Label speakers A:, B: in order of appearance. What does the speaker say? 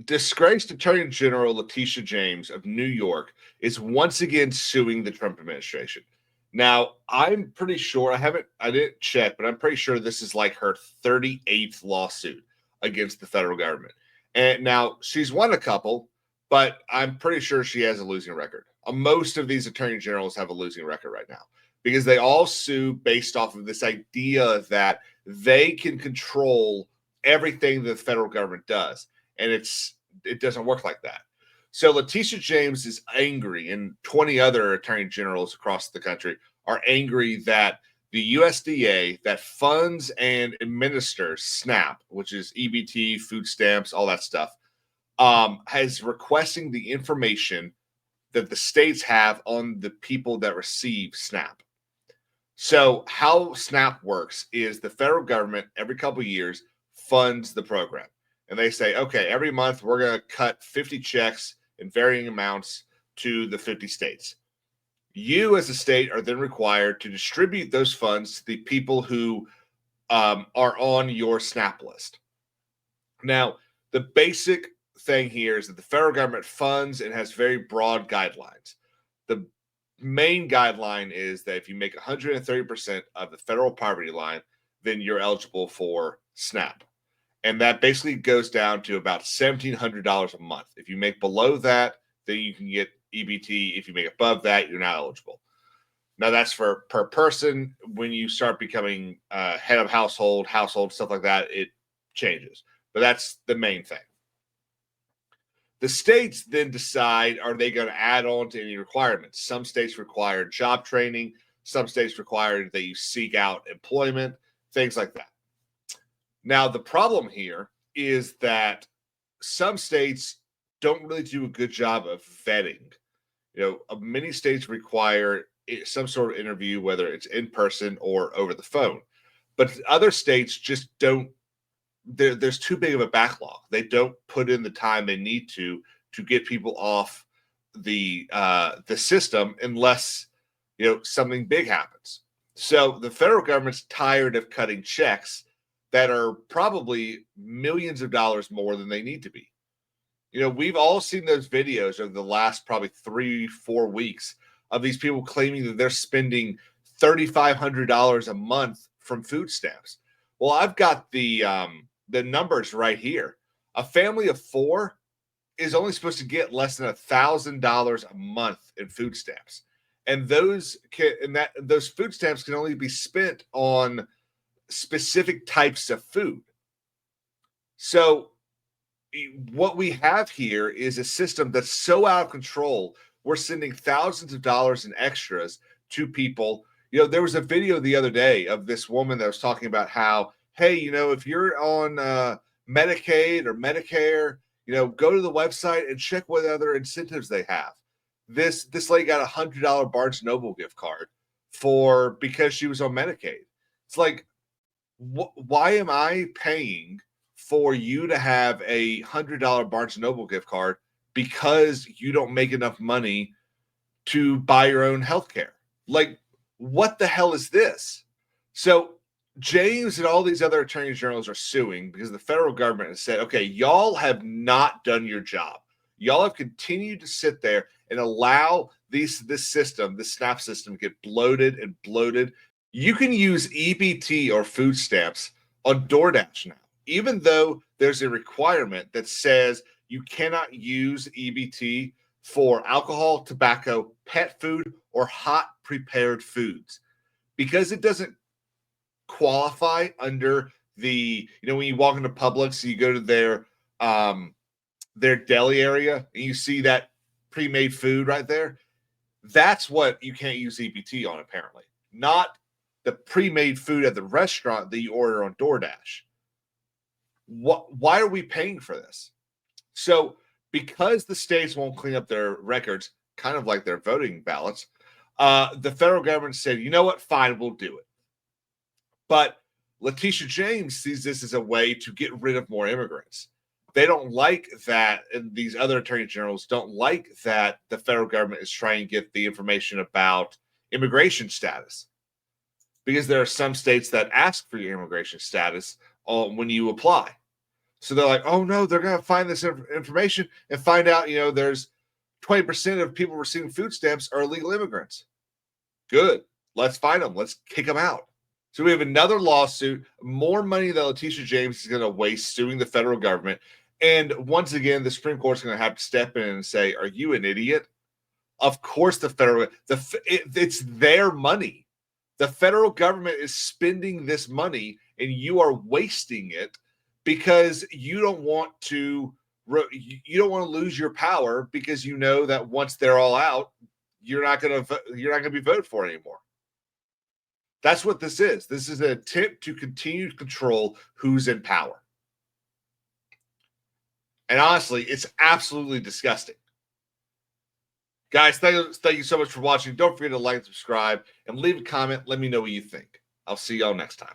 A: Disgraced Attorney General Leticia James of New York is once again suing the Trump administration. Now, I'm pretty sure I didn't check, but I'm pretty sure this is like her 38th lawsuit against the federal government. And now she's won a couple, but I'm pretty sure she has a losing record. Most of these attorney generals have a losing record right now because they all sue based off of this idea that they can control everything that the federal government does. And it doesn't work like that. So Leticia James is angry, and 20 other attorney generals across the country are angry that the USDA that funds and administers SNAP, which is EBT, food stamps, all that stuff, has requesting the information that the states have on the people that receive SNAP. So how SNAP works is the federal government every couple of years funds the program. And they say, okay, every month we're going to cut 50 checks in varying amounts to the 50 states. You as a state are then required to distribute those funds to the people who are on your SNAP list. Now, the basic thing here is that the federal government funds and has very broad guidelines. The main guideline is that if you make 130% of the federal poverty line, then you're eligible for SNAP. And that basically goes down to about $1,700 a month. If you make below that, then you can get EBT. If you make above that, you're not eligible. Now, that's for per person. When you start becoming head of household, stuff like that, it changes. But that's the main thing. The states then decide, are they going to add on to any requirements? Some states require job training. Some states require that you seek out employment, things like that. Now, the problem here is that some states don't really do a good job of vetting. Many states require some sort of interview, whether it's in person or over the phone. But other states just don't. There's too big of a backlog. They don't put in the time they need to get people off the system unless something big happens. So the federal government's tired of cutting checks that are probably millions of dollars more than they need to be. We've all seen those videos over the last probably 3-4 weeks of these people claiming that they're spending $3,500 a month from food stamps. Well, I've got the numbers right here. A family of 4 is only supposed to get less than $1,000 a month in food stamps, and those food stamps can only be spent on specific types of food. So what we have here is a system that's so out of control. We're sending thousands of dollars in extras to people. There was a video the other day of this woman that was talking about how, hey, if you're on Medicaid or Medicare, go to the website and check what other incentives they have. This lady got a $100 Barnes & Noble gift card because she was on Medicaid. It's like, why am I paying for you to have a $100 Barnes & Noble gift card because you don't make enough money to buy your own health care? Like, what the hell is this? So James and all these other attorney generals are suing because the federal government has said, okay, y'all have not done your job. Y'all have continued to sit there and allow this system, this SNAP system, to get bloated and bloated. You can use EBT or food stamps on DoorDash now, even though there's a requirement that says you cannot use EBT for alcohol, tobacco, pet food, or hot prepared foods, because it doesn't qualify under the, when you walk into Publix, you go to their deli area and you see that pre-made food right there. That's what you can't use EBT on, apparently, not the pre-made food at the restaurant that you order on DoorDash. Why are we paying for this? So because the states won't clean up their records, kind of like their voting ballots, the federal government said, you know what, fine, we'll do it. But Leticia James sees this as a way to get rid of more immigrants. They don't like that, and these other attorney generals don't like that the federal government is trying to get the information about immigration status, because there are some states that ask for your immigration status when you apply. So they're like, oh no, they're going to find this information and find out, there's 20% of people receiving food stamps are illegal immigrants. Good. Let's find them. Let's kick them out. So we have another lawsuit, more money that Leticia James is going to waste suing the federal government. And once again, the Supreme Court's going to have to step in and say, are you an idiot? Of course, it's their money. The federal government is spending this money and you are wasting it because you don't want to lose your power, because you know that once they're all out, you're not going to be voted for anymore. That's what this is. This is an attempt to continue to control who's in power. And honestly, it's absolutely disgusting. Guys, thank you so much for watching. Don't forget to like and subscribe and leave a comment. Let me know what you think. I'll see y'all next time.